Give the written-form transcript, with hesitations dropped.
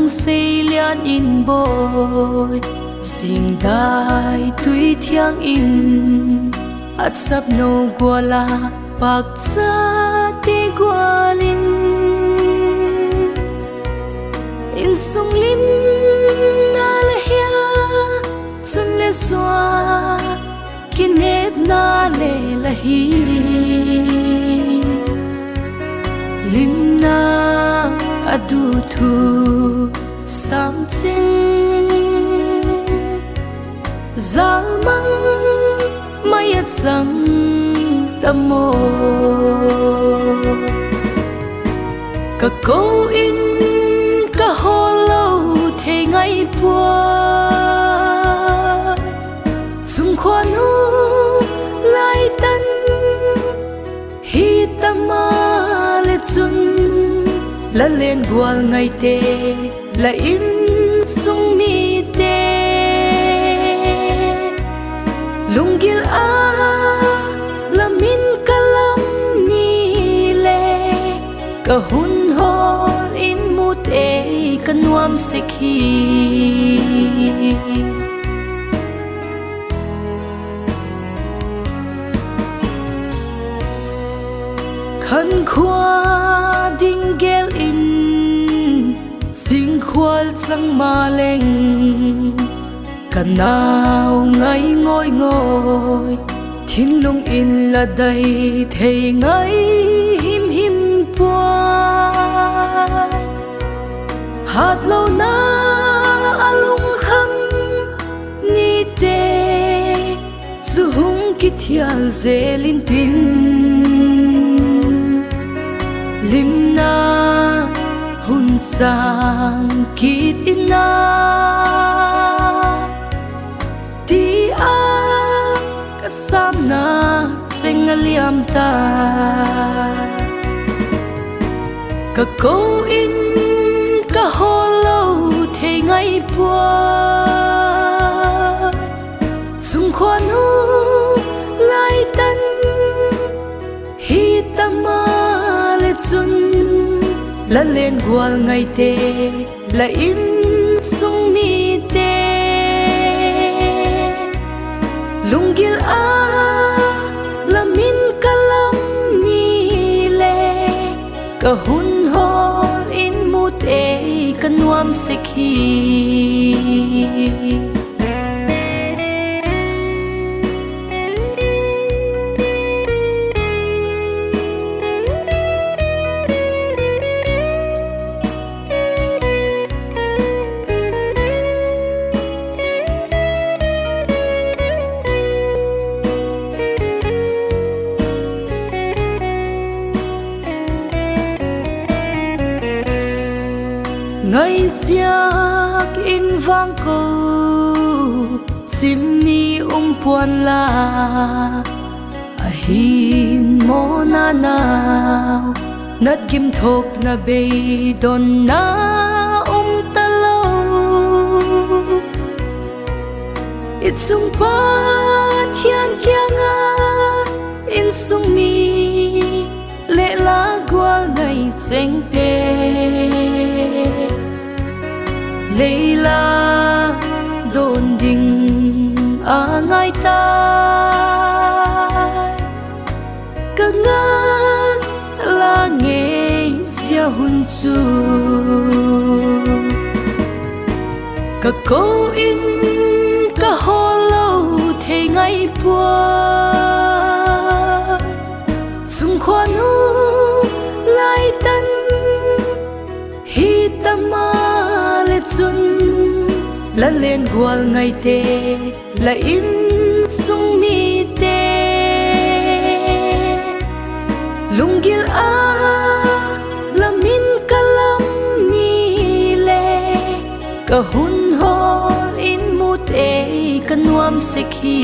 xây lian in bồi sim dai tui thiang in at sap no gwala pak cha ti gwalin in sung lim na la hia sun le swa kinep na le la hi lim na adu thu sam ching zal mang maya chang tamo ka ko in ka holo the ngai pua chung khoanu lai tan hi tama le chun la len bual ngai te la in sung mi te lungil a la min kalam ni le ka hun hol in mu te ka nuam se khi khan khwa ding gel in sing khwal chang ma leng kanao ngai ngoi ngoi thin lung in la dai thei ngai him him pua hat lo na alung kham ni te chu hung ki thial zelin tin lim na hun sang kit ina ti a kasam na sing aliam ta ka ko in ka holo the ngai pua chung khoanu lai tan hi tama le chun la len gwal ngai te la in sung mi te lungil a la min kalam ni le ka hun hol in mu te ka nuam se khi ngày siak in vang ko chim ni puan la a hin mo na naw nat kim thok na be don na talo it sung pa thian kyanga in sung mi le la gwal ngai cheng te Leila don ding a ngai ta ka nga la nge sia hun chu ka ko in ka holo the ngai pua chung khoanu lai tan hi tama chun la len gwal ngai te la in sung mi te lungil a la min kalam ni ka hun hol in mu te kan nuam se khi